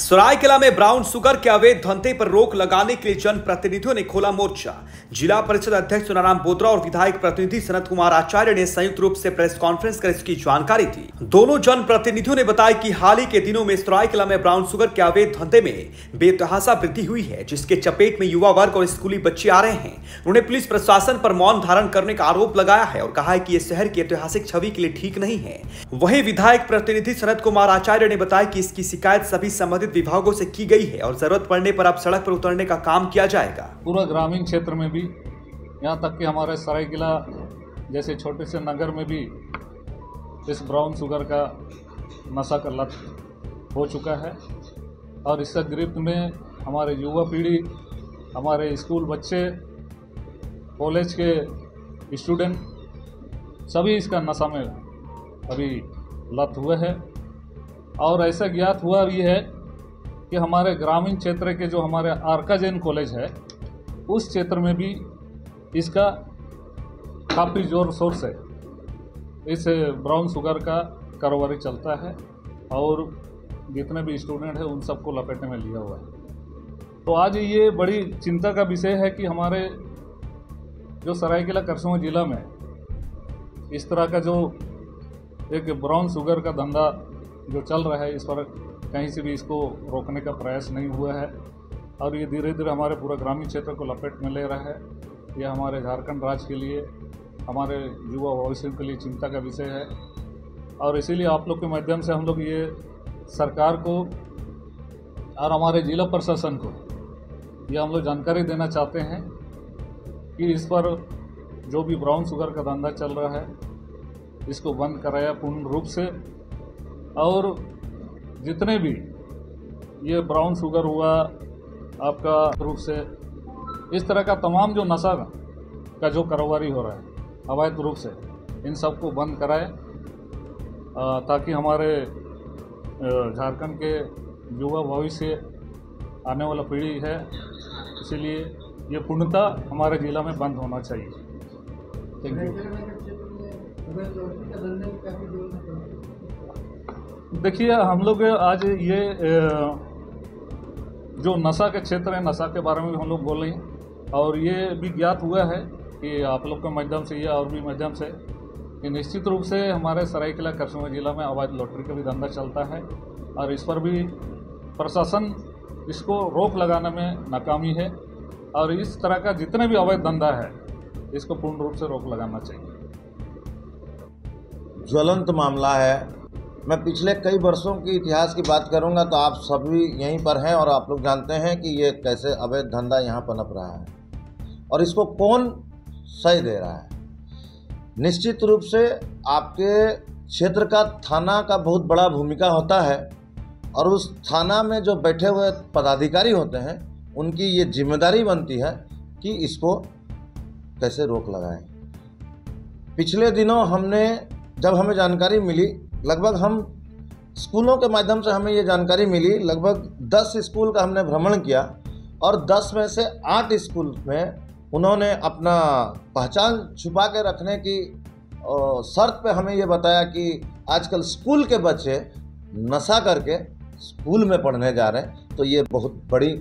सरायकेला में brown sugar के अवैध धंधे पर रोक लगाने के लिए जनप्रतिनिधियों ने खोला मोर्चा। जिला परिषद अध्यक्ष सुनाराम बोत्रा और विधायक प्रतिनिधि सनत कुमार आचार्य ने संयुक्त रूप से प्रेस कॉन्फ्रेंस कर इसकी जानकारी दी। दोनों जनप्रतिनिधियों ने बताया कि हाल ही के दिनों में सरायकेला में ब्राउन शुगर के अवैध धंधे में बेतहाशा वृद्धि हुई है, जिसके चपेट में युवा वर्ग और स्कूली बच्चे आ रहे हैं। उन्होंने पुलिस प्रशासन पर मौन धारण करने का आरोप लगाया है और कहा है कि यह शहर की ऐतिहासिक छवि के लिए ठीक नहीं है। वहीं विधायक प्रतिनिधि सनत कुमार आचार्य ने बताया कि इसकी शिकायत सभी संबंधित विभागों से की गई है और जरूरत पड़ने पर अब सड़क पर उतरने का काम किया जाएगा। पूरा ग्रामीण क्षेत्र में भी, यहाँ तक कि हमारे सरायकेला जैसे छोटे से नगर में भी इस ब्राउन शुगर का नशा का लत हो चुका है और इससे गिरफ्त में हमारे युवा पीढ़ी, हमारे स्कूल बच्चे, कॉलेज के स्टूडेंट सभी इसका नशा में अभी लत हुए हैं। और ऐसा ज्ञात हुआ भी है कि हमारे ग्रामीण क्षेत्र के जो हमारे आरका जैन कॉलेज है, उस क्षेत्र में भी इसका काफ़ी जोर शोर से इस ब्राउन शुगर का कारोबारी चलता है और जितने भी स्टूडेंट हैं उन सबको लपेटे में लिया हुआ है। तो आज ये बड़ी चिंता का विषय है कि हमारे जो सरायकेला करसों जिला में इस तरह का जो एक ब्राउन शुगर का धंधा जो चल रहा है, इस पर कहीं से भी इसको रोकने का प्रयास नहीं हुआ है और ये धीरे धीरे हमारे पूरा ग्रामीण क्षेत्र को लपेट में ले रहा है। यह हमारे झारखंड राज्य के लिए, हमारे युवा भविष्य के लिए चिंता का विषय है और इसीलिए आप लोग के माध्यम से हम लोग ये सरकार को और हमारे जिला प्रशासन को ये हम लोग जानकारी देना चाहते हैं कि इस पर जो भी ब्राउन शुगर का धंधा चल रहा है इसको बंद कराया पूर्ण रूप से और जितने भी ये ब्राउन शुगर हुआ आपका रूप से इस तरह का तमाम जो नशा का जो कारोबारी हो रहा है अवैध रूप से, इन सबको बंद कराए ताकि हमारे झारखंड के युवा भविष्य आने वाला पीढ़ी है, इसीलिए ये पूर्णतः हमारे जिला में बंद होना चाहिए। Thank you. देखिए, हम लोग आज ये जो नशा के क्षेत्र है, नशा के बारे में हम लोग बोल रहे हैं और ये भी ज्ञात हुआ है कि आप लोग के माध्यम से या और भी माध्यम से कि निश्चित रूप से हमारे सरायकेला करसों जिला में अवैध लॉटरी का भी धंधा चलता है और इस पर भी प्रशासन इसको रोक लगाने में नाकामी है और इस तरह का जितने भी अवैध धंधा है इसको पूर्ण रूप से रोक लगाना चाहिए। ज्वलंत मामला है। मैं पिछले कई वर्षों की इतिहास की बात करूंगा तो आप सभी यहीं पर हैं और आप लोग जानते हैं कि ये कैसे अवैध धंधा यहाँ पनप रहा है और इसको कौन सही दे रहा है। निश्चित रूप से आपके क्षेत्र का थाना का बहुत बड़ा भूमिका होता है और उस थाना में जो बैठे हुए पदाधिकारी होते हैं उनकी ये जिम्मेदारी बनती है कि इसको कैसे रोक लगाएं। पिछले दिनों जब हमें जानकारी मिली, लगभग हम स्कूलों के माध्यम से हमें ये जानकारी मिली, लगभग 10 स्कूल का हमने भ्रमण किया और 10 में से 8 स्कूल में उन्होंने अपना पहचान छुपा के रखने की शर्त पे हमें ये बताया कि आजकल स्कूल के बच्चे नशा करके स्कूल में पढ़ने जा रहे हैं। तो ये बहुत बड़ी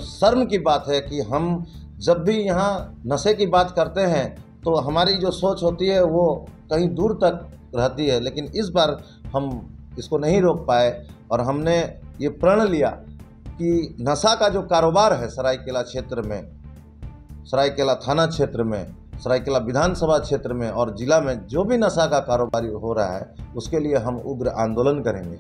शर्म की बात है कि हम जब भी यहाँ नशे की बात करते हैं तो हमारी जो सोच होती है वो कहीं दूर तक रहती है, लेकिन इस बार हम इसको नहीं रोक पाए और हमने ये प्रण लिया कि नशा का जो कारोबार है सरायकेला क्षेत्र में, सरायकेला थाना क्षेत्र में, सरायकेला विधानसभा क्षेत्र में और जिला में जो भी नशा का कारोबारी हो रहा है उसके लिए हम उग्र आंदोलन करेंगे।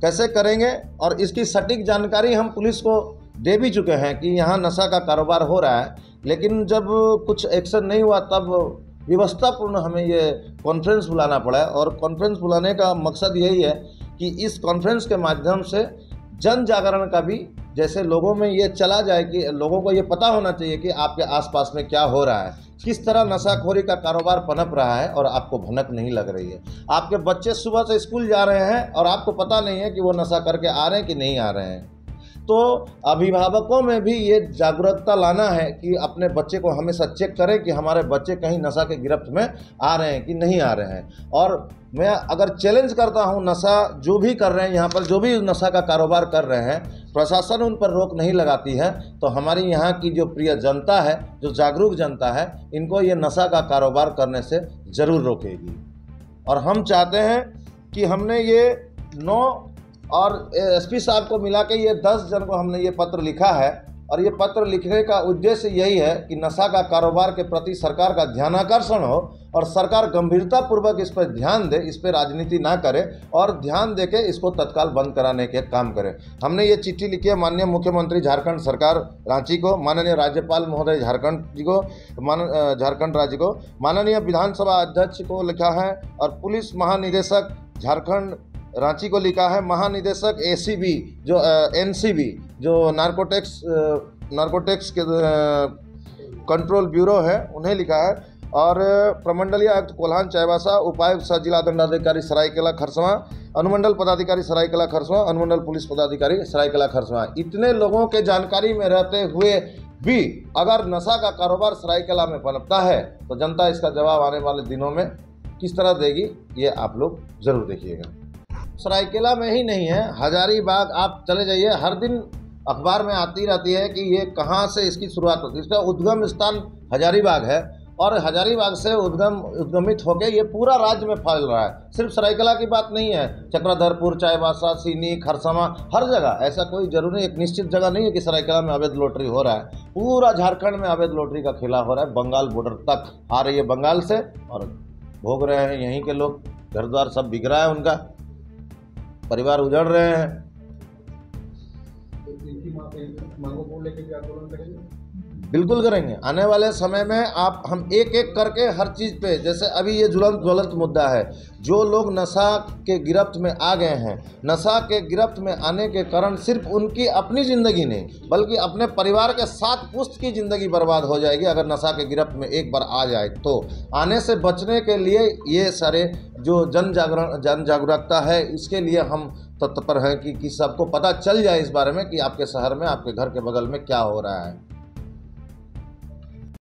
कैसे करेंगे और इसकी सटीक जानकारी हम पुलिस को दे भी चुके हैं कि यहाँ नशा का कारोबार हो रहा है, लेकिन जब कुछ एक्शन नहीं हुआ तब व्यवस्थापूर्ण हमें ये कॉन्फ्रेंस बुलाना पड़ा और कॉन्फ्रेंस बुलाने का मकसद यही है कि इस कॉन्फ्रेंस के माध्यम से जन जागरण का भी, जैसे लोगों में ये चला जाए कि लोगों को ये पता होना चाहिए कि आपके आसपास में क्या हो रहा है, किस तरह नशाखोरी का कारोबार पनप रहा है और आपको भनक नहीं लग रही है। आपके बच्चे सुबह से स्कूल जा रहे हैं और आपको पता नहीं है कि वो नशा करके आ रहे हैं कि नहीं आ रहे हैं। तो अभिभावकों में भी ये जागरूकता लाना है कि अपने बच्चे को हमेशा चेक करें कि हमारे बच्चे कहीं नशा के गिरफ्त में आ रहे हैं कि नहीं आ रहे हैं। और मैं अगर चैलेंज करता हूं, नशा जो भी कर रहे हैं यहाँ पर, जो भी नशा का कारोबार कर रहे हैं, प्रशासन उन पर रोक नहीं लगाती है तो हमारी यहाँ की जो प्रिय जनता है, जो जागरूक जनता है, इनको ये नशा का कारोबार करने से ज़रूर रोकेगी। और हम चाहते हैं कि हमने ये 9 और एसपी साहब को मिला के ये 10 जन को हमने ये पत्र लिखा है। और ये पत्र लिखने का उद्देश्य यही है कि नशा का कारोबार के प्रति सरकार का ध्यानाकर्षण हो और सरकार गंभीरतापूर्वक इस पर ध्यान दे, इस पर राजनीति ना करे और ध्यान दे के इसको तत्काल बंद कराने के काम करे। हमने ये चिट्ठी लिखी है माननीय मुख्यमंत्री झारखंड सरकार रांची को, माननीय राज्यपाल महोदय झारखंड जी को, झारखंड राज्य को, माननीय विधानसभा अध्यक्ष को लिखा है और पुलिस महानिदेशक झारखंड रांची को लिखा है, महानिदेशक एसीबी जो एनसीबी जो नारकोटिक्स के कंट्रोल ब्यूरो है, उन्हें लिखा है, और प्रमंडलीय आयुक्त कोल्हान चाईबासा, उपायुक्त सह जिला दंडाधिकारी सरायकेला खरसवां, अनुमंडल पदाधिकारी सरायकेला खरसवां, अनुमंडल पुलिस पदाधिकारी सरायकेला खरसवां, इतने लोगों के जानकारी में रहते हुए भी अगर नशा का कारोबार सरायकेला में पनपता है तो जनता इसका जवाब आने वाले दिनों में किस तरह देगी, ये आप लोग ज़रूर देखिएगा। सरायकेला में ही नहीं है, हजारीबाग आप चले जाइए, हर दिन अखबार में आती रहती है कि ये कहाँ से इसकी शुरुआत होती है। इसका उद्गम स्थान हजारीबाग है और हजारीबाग से उद्गमित होकर ये पूरा राज्य में फैल रहा है। सिर्फ सरायकेला की बात नहीं है, चक्रधरपुर, चाईबासा, सीनी, खरसवां, हर जगह। ऐसा कोई जरूरी एक निश्चित जगह नहीं है कि सरायकेला में अवैध लॉटरी हो रहा है। पूरा झारखंड में अवैध लॉटरी का खेला हो रहा है। बंगाल बॉर्डर तक आ रही है, बंगाल से, और भोग रहे हैं यहीं के लोग। घर द्वार सब बिक रहा है, उनका परिवार उजड़ रहे हैं। बिल्कुल करेंगे। आने वाले समय में हम एक एक करके हर चीज़ पे, जैसे अभी ये ज्वलंत मुद्दा है, जो लोग नशा के गिरफ्त में आ गए हैं, नशा के गिरफ्त में आने के कारण सिर्फ उनकी अपनी ज़िंदगी नहीं बल्कि अपने परिवार के 7 पुश्त की ज़िंदगी बर्बाद हो जाएगी अगर नशा के गिरफ्त में एक बार आ जाए। तो आने से बचने के लिए ये सारे जो जन जागरूकता है, इसके लिए हम तत्पर हैं कि सबको पता चल जाए इस बारे में कि आपके शहर में, आपके घर के बगल में क्या हो रहा है।